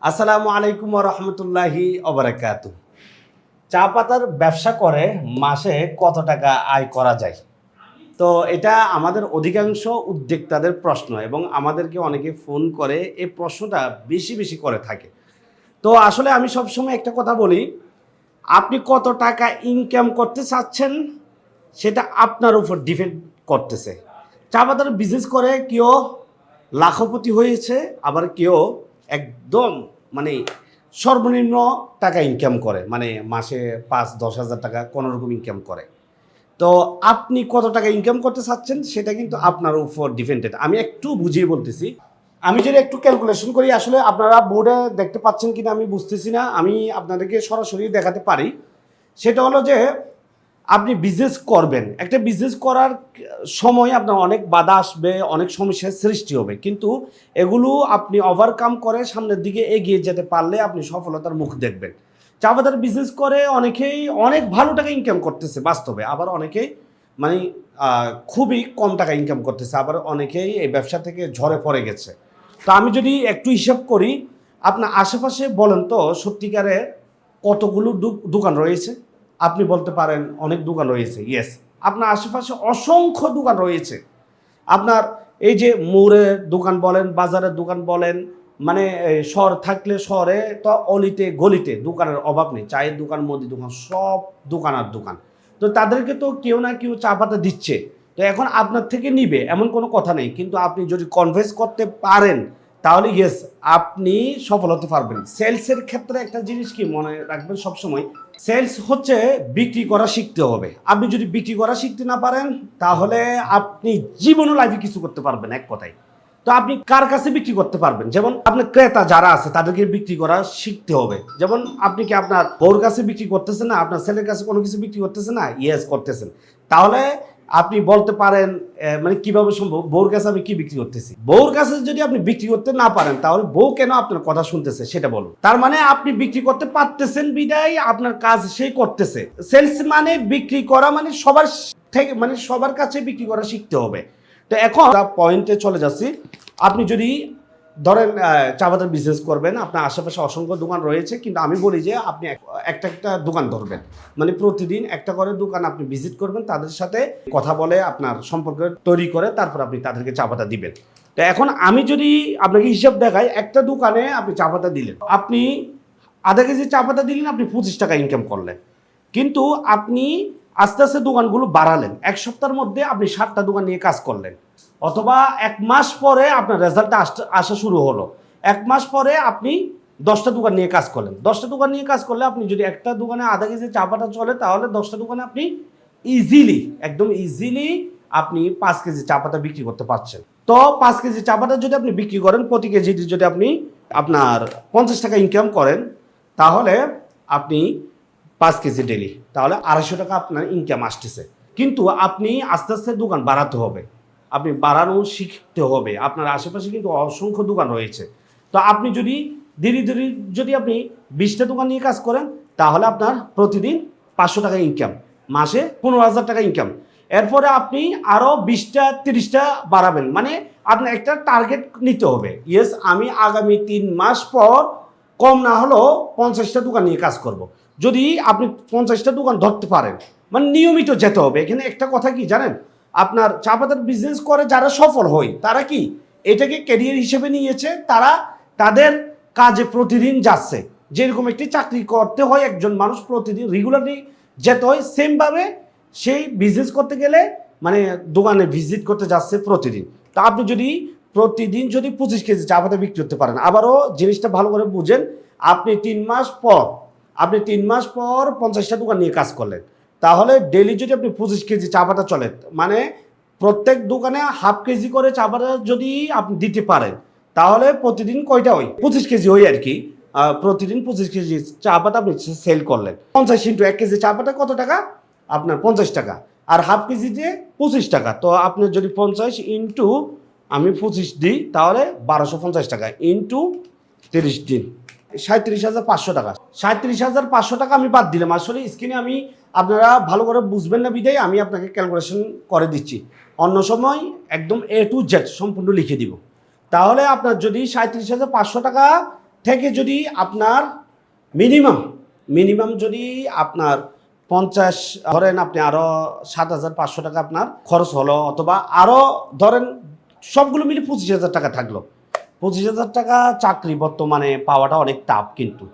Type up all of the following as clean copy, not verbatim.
আসসালামু আলাইকুম রহমতুল্লাহি অবরাকাতু। চা পাতার ব্যবসা করে মাসে কত টাকা আয় করা যায়? তো এটা আমাদের অধিকাংশ উদ্যোক্তাদের প্রশ্ন এবং আমাদেরকে অনেকে ফোন করে এই প্রশ্নটা বেশি বেশি করে থাকে। তো আসলে আমি সবসময় একটা কথা বলি, আপনি কত টাকা ইনকাম করতে চাচ্ছেন সেটা আপনার উপর ডিপেন্ড করতেছে। চা পাতার বিজনেস করে কেউ লাখপতি হয়েছে, আবার কেউ একদম মানে সর্বনিম্ন টাকা ইনকাম করে, মানে মাসে ৫-১০ হাজার টাকা কোনোরকম ইনকাম করে। তো আপনি কত টাকা ইনকাম করতে চাচ্ছেন সেটা কিন্তু আপনার উপর ডিপেন্ডেড। আমি একটু বুঝিয়ে বলতেছি। আমি যদি একটু ক্যালকুলেশন করি, আসলে আপনারা বোর্ডে দেখতে পাচ্ছেন কিনা আমি বুঝতেছি না, আমি আপনাদেরকে সরাসরি দেখাতে পারি। সেটা হলো যে আপনি বিজনেস করবেন, একটা বিজনেস করার সময় আপনার অনেক বাধা আসবে, অনেক সমস্যার সৃষ্টি হবে, কিন্তু এগুলো আপনি ওভারকাম করে সামনের দিকে এগিয়ে যেতে পারলে আপনি সফলতার মুখ দেখবেন। চা পাতার বিজনেস করে অনেকেই অনেক ভালো টাকা ইনকাম করতেছে বাস্তবে, আবার অনেকেই মানে খুবই কম টাকা ইনকাম করতেছে, আবার অনেকেই এই ব্যবসা থেকে ঝরে পড়ে গেছে। তো আমি যদি একটু হিসাব করি, আপনার আশেপাশে বলেন তো সত্যিকারে কতগুলো দোকান রয়েছে? আপনি বলতে পারেন অনেক দোকান রয়েছে, ইয়েস। আপনার আশেপাশে অসংখ্য দোকান রয়েছে। আপনার এই যে মোড়ের দোকান বলেন, বাজারের দোকান বলেন, মানে শহর থাকলে শহরে তো অলিতে গলিতে দোকানের অভাব নেই। চায়ের দোকান, মুদি দোকান, সব দোকান আর দোকান। তো তাদেরকে তো কেউ না কেউ চা পাতা দিচ্ছে। তো এখন আপনার থেকে নিবে এমন কোনো কথা নেই, কিন্তু আপনি যদি কনভিন্স করতে পারেন তাহলে ইয়েস, আপনি সফল হতে পারবেন। সেলসের ক্ষেত্রে একটা জিনিস কি মনে রাখবেন সবসময়, সেলস হচ্ছে বিক্রি করা শিখতে হবে। আপনি যদি বিক্রি করা শিখতে না পারেন তাহলে আপনি জীবনও লাইফে কিছু করতে পারবেন এক কথায়। তো আপনি কার কাছে বিক্রি করতে পারবেন? যেমন আপনার ক্রেতা যারা আছে তাদেরকে বিক্রি করা শিখতে হবে। যেমন আপনি কি আপনার বউর কাছে বিক্রি করতেছেন না, আপনার ছেলের কাছে কোনো কিছু বিক্রি করতেছেন না? ইয়েস, করতেছেন। তাহলে আপনি বলতে পারেন মানে কিভাবে সম্ভব, বউর কাছে আমি কি বিক্রি করতেছি? বউর কাছে যদি আপনি বিক্রি করতে না পারেন তাহলে বউ কেন আপনার কথা শুনতেছে সেটা বলুন। তার মানে আপনি বিক্রি করতে পারতেছেন বিদায় আপনার কাজ সেই করতেছে। সেলস মানে বিক্রি করা, মানে সবার থেকে, মানে সবার কাছে বিক্রি করা শিখতে হবে। তো এখন পয়েন্টে চলে যাচ্ছি। আপনি যদি ধরেন চা পাতার বিজনেস করবেন, আপনার আশেপাশে অসংখ্য দোকান রয়েছে, কিন্তু আমি বলি যে আপনি একটা একটা দোকান ধরবেন, মানে প্রতিদিন একটা করে দোকান আপনি ভিজিট করবেন, তাদের সাথে কথা বলে আপনার সম্পর্ক তৈরি করে তারপর আপনি তাদেরকে চা পাতা দিবেন। তো এখন আমি যদি আপনাকে হিসাব দেখাই, একটা দোকানে আপনি চা পাতা দিলেন, আপনি আধা কেজি চা পাতা দিলেন, আপনি 25 টাকা ইনকাম করলেন। কিন্তু আপনি আস্তে আস্তে দোকানগুলো বাড়ালেন, এক সপ্তাহের মধ্যে আপনি 60টা দোকান নিয়ে কাজ করলেন, অথবা 1 মাস পরে আপনার রেজাল্টটা আসা শুরু হলো, 1 মাস পরে আপনি 10টা দোকান নিয়ে কাজ করলেন। 10টা দোকান নিয়ে কাজ করলে আপনি যদি একটা দোকানে আধা কেজি চা পাতা চলে তাহলে 10টা দোকানে আপনি ইজিলি, একদম ইজিলি আপনি 5 কেজি চা পাতা বিক্রি করতে পারছেন। তো 5 কেজি চা পাতা যদি আপনি বিক্রি করেন, প্রতি কেজি যদি আপনি আপনার 50 টাকা ইনকাম করেন, তাহলে আপনি 5 কেজি ডেলি, তাহলে 250 টাকা আপনার ইনকাম আসতেছে। কিন্তু আপনি আস্তে আস্তে দোকান বাড়াতে হবে, আপনি বাড়ানো শিখতে হবে। আপনার আশেপাশে কিন্তু অসংখ্য দোকান রয়েছে। তো আপনি যদি ধীরে ধীরে যদি আপনি 20টা দোকান নিয়ে কাজ করেন তাহলে আপনার প্রতিদিন 500 টাকা ইনকাম, মাসে 15,000 টাকা ইনকাম। এরপরে আপনি আরও 20টা 30টা বাড়াবেন, মানে আপনার একটা টার্গেট নিতে হবে। ইয়েস, আমি আগামী 3 মাস পর কম না হলেও 50টা দোকান নিয়ে কাজ করব। যদি আপনি 50টা দোকান ধরতে পারেন, মানে নিয়মিত যেতে হবে। এখানে একটা কথা কি জানেন, আপনার চা পাতার বিজনেস করে যারা সফল হয় তারা কি এটাকে ক্যারিয়ার হিসেবে নিয়েছে, তারা তাদের কাজে প্রতিদিন যাচ্ছে। যেরকম একটি চাকরি করতে হয় একজন মানুষ প্রতিদিন রেগুলারলি যেতে হয়, সেমভাবে সেই বিজনেস করতে গেলে মানে দোকানে ভিজিট করতে যাচ্ছে প্রতিদিন। তা আপনি যদি প্রতিদিন যদি 25 কেজি চা পাতা বিক্রি করতে পারেন, আবারও জিনিসটা ভালো করে বুঝেন, আপনি 3 মাস পর, আপনি 3 মাস পর 50টা দোকান নিয়ে কাজ করলেন, তাহলে ডেলি যদি আপনি 25 কেজি চা পাতা চলে, মানে প্রত্যেক দোকানে হাফ কেজি করে চা পাতা যদি আপনি দিতে পারেন, তাহলে প্রতিদিন কয়টা হয়? 25 কেজি হয় আর কি। প্রতিদিন 25 কেজি চা পাতা আপনি সেল করলেন, 50 ইন্টু 1 কেজি চা পাতা কত টাকা? আপনার 50 টাকা। আর হাফ কেজিতে 25 টাকা, তো আপনি যদি 50 ইন্টু আমি 25 দিই তাহলে 1250 টাকা ইন্টু 30 দিন, 37,500 টাকা। 37,500 টাকা আমি বাদ দিলাম। আসলে স্ক্রিনে আমি, আপনারা ভালো করে বুঝবেন না বিদায় আমি আপনাকে ক্যালকুলেশন করে দিচ্ছি, অন্য সময় একদম A to Z সম্পূর্ণ লিখে দিব। তাহলে আপনার যদি 37,500 টাকা থেকে যদি আপনার মিনিমাম মিনিমাম যদি আপনার 50 ধরেন, আপনি আরও 7,500 টাকা আপনার খরচ হলো, অথবা আরও ধরেন সবগুলো মিলে 25,000 টাকা থাকলো। 25,000 টাকা চাকরি বর্তমানে পাওয়াটা অনেক টাফ কিন্তু।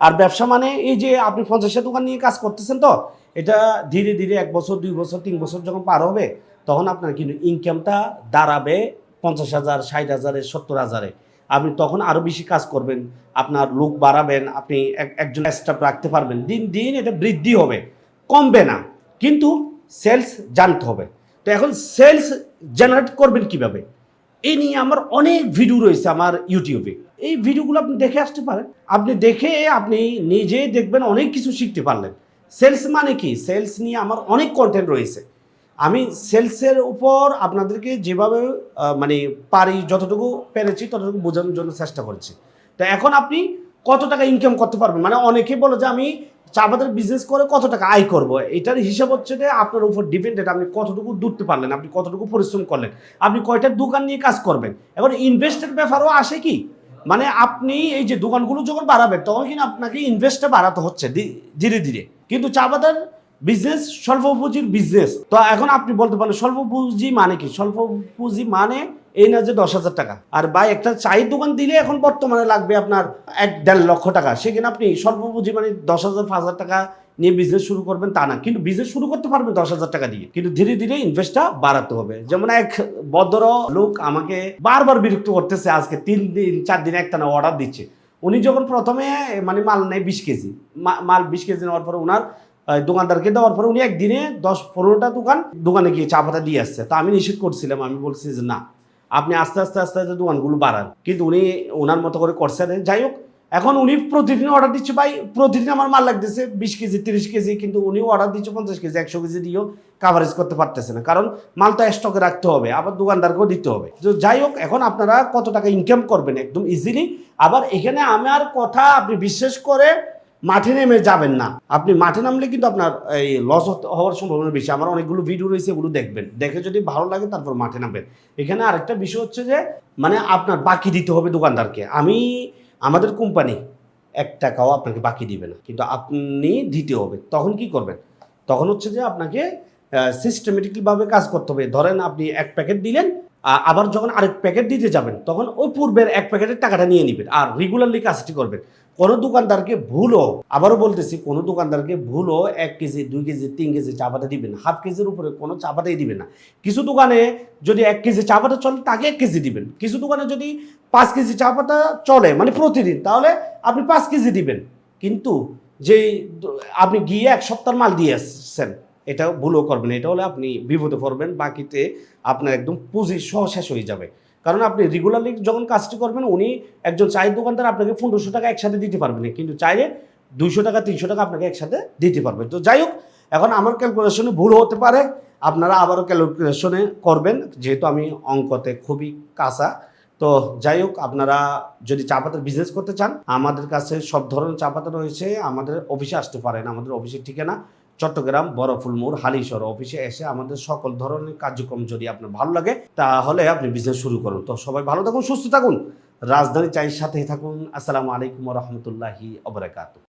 আর ব্যবসা মানে এই যে আপনি 50টা দোকান নিয়ে কাজ করতেছেন, তো এটা ধীরে ধীরে 1 বছর 2 বছর 3 বছর যখন পার হবে, তখন আপনার কিন্তু ইনকামটা দাঁড়াবে 50,000, 60,000, 70,000-এ। আপনি তখন আরও বেশি কাজ করবেন, আপনার লোক বাড়াবেন, আপনি একজন স্টাফ রাখতে পারবেন, দিন দিন এটা বৃদ্ধি হবে, কমবে না। কিন্তু সেলস জানতে হবে। তো এখন সেলস জেনারেট করবেন কিভাবে, এই নিয়ে আমার অনেক ভিডিও রয়েছে আমার ইউটিউবে। এই ভিডিওগুলো আপনি দেখে আসতে পারেন। আপনি দেখে আপনি নিজে দেখবেন, অনেক কিছু শিখতে পারলেন। সেলস মানে কি, সেলস নিয়ে আমার অনেক কন্টেন্ট রয়েছে। আমি সেলসের উপর আপনাদেরকে যেভাবে মানে পারি, যতটুকু পেরেছি ততটুকু বোঝানোর জন্য চেষ্টা করেছি। তো এখন আপনি কত টাকা ইনকাম করতে পারবেন, মানে অনেকে বলে যে আমি চা পাতার বিজনেস করে কত টাকা আয় করব, এটার হিসাব হচ্ছে যে আপনার উপর ডিপেন্ডেড, আপনি কতটুকু দূরতে পারলেন, আপনি কতটুকু পরিশ্রম করলেন, আপনি কয়টার দোকান নিয়ে কাজ করবেন। এখন ইনভেস্টের ব্যাপারও আসে কি, মানে আপনি এই যে দোকানগুলো যখন বাড়াবেন, তখন কিন্তু আপনাকে ইনভেস্টটা বাড়াতে হচ্ছে ধীরে ধীরে। কিন্তু চা পাতার বিজনেস স্বল্প পুঁজির বিজনেস। তো এখন আপনি বলতে পারেন স্বল্প পুঁজি মানে কি, স্বল্প পুঁজি মানে এই না যে 10,000 টাকা, আর ভাই একটা চায়ের দোকান দিলে এখন বর্তমানে লাগবে আপনার 1-1.5 লক্ষ টাকা। সেখানে আপনি স্বল্প পুঁজি মানে 10,000, 5,000 টাকা নিয়ে বিজনেস শুরু করবেন তা না, কিন্তু বিজনেস শুরু করতে পারবেন 10,000 টাকা দিয়ে, কিন্তু ধীরে ধীরে ইনভেস্টটা বাড়াতে হবে। যেমন এক ভদ্র লোক আমাকে বারবার বিরক্ত করতেছে, আজকে 3 দিন 4 দিন একটা না অর্ডার দিচ্ছে। উনি যখন প্রথমে মানে মাল নেয় 20 কেজি, মাল 20 কেজি নেওয়ার পরে ওনার দোকানদারকে দেওয়ার পরে উনি একদিনে 10-15টা দোকানে গিয়ে চা পাতা দিয়ে আসছে। তো আমি নিষেধ করছিলাম, আমি বলছি যে না, আপনি আস্তে আস্তে আস্তে আস্তে দোকানগুলো বাড়ান। কিন্তু উনি ওনার মতো করে করছে। যাই হোক, এখন উনি প্রতিদিন অর্ডার দিচ্ছে, ভাই প্রতিদিন আমার মাল লাগতেছে 20 কেজি 30 কেজি, কিন্তু উনিও অর্ডার দিচ্ছে 50 কেজি 100 কেজি দিয়েও কাভারেজ করতে পারতেছে না, কারণ মাল তো স্টকে রাখতে হবে, আবার দোকানদারকেও দিতে হবে। তো যাই হোক, এখন আপনারা কত টাকা ইনকাম করবেন একদম ইজিলি। আবার এখানে আমার কথা আপনি বিশ্বাস করে মাঠে নেমে যাবেন না। আপনি মাঠে নামলে কিন্তু আপনার এই লস হওয়ার সম্ভাবনা বেশি। আমার অনেকগুলো ভিডিও রয়েছে, এগুলো দেখবেন, দেখে যদি ভালো লাগে তারপর মাঠে নামবেন। এখানে আরেকটা বিষয় হচ্ছে যে মানে আপনার বাকি দিতে হবে দোকানদারকে। আমাদের কোম্পানি 1 টাকাও আপনাকে বাকি দিবে না, কিন্তু আপনি দিতে হবে। তখন কি করবেন, তখন হচ্ছে যে আপনাকে সিস্টেমেটিকভাবে কাজ করতে হবে। ধরেন আপনি 1 প্যাকেট দিলেন, আবার যখন আরেক প্যাকেট দিতে যাবেন, তখন ওই পূর্বের 1 প্যাকেটের টাকাটা নিয়ে নেবেন, আর রেগুলারলি কাজটি করবেন। কোনো দোকানদারকে ভুলও, আবারও বলতেছি, কোনো দোকানদারকে ভুলও 1 কেজি 2 কেজি 3 কেজি চা পাতা দিবেন, হাফ কেজির উপরে কোনো চা পাতাই দিবেন না। কিছু দোকানে যদি 1 কেজি চা পাতা চলে, তাকে 1 কেজি দিবেন। কিছু দোকানে যদি 5 কেজি চা পাতা চলে মানে প্রতিদিন, তাহলে আপনি 5 কেজি দিবেন। কিন্তু যেই আপনি গিয়ে 1 সপ্তাহের মাল দিয়ে আসছেন, এটা ভুলও করবেন। এটা হলে আপনি বিপদে পড়বেন, বাকিতে আপনার একদম পুঁজি সহ শেষ হয়ে যাবে। কারণ আপনি রেগুলারলি যখন কাজটি করবেন, উনি একজন চায়ের দোকানদার আপনাকে 1500 টাকা একসাথে দিতে পারবেন না, কিন্তু চাইলে 200 টাকা 300 টাকা আপনাকে একসাথে দিতে পারবে। তো যাই হোক, এখন আমার ক্যালকুলেশনে ভুল হতে পারে, আপনারা আবারও ক্যালকুলেশনে করবেন, যেহেতু আমি অঙ্কতে খুবই কাঁচা। তো যাই হোক, আপনারা যদি চা পাতার বিজনেস করতে চান, আমাদের কাছে সব ধরনের চা পাতা রয়েছে। আমাদের অফিসে আসতে পারেন। আমাদের অফিসের ঠিকানা চট্টগ্রাম বড়ফুল মোড় হালিশহর। অফিসে এসে আমাদের সকল ধরনের কার্যক্রম যদি আপনার ভালো লাগে, তাহলে আপনি বিজনেস শুরু করুন। তো সবাই ভালো থাকুন, সুস্থ থাকুন, রাজধানী চায়ের সাথেই থাকুন। আসসালামু আলাইকুম ওয়া রাহমাতুল্লাহি ওয়া বারাকাতুহু।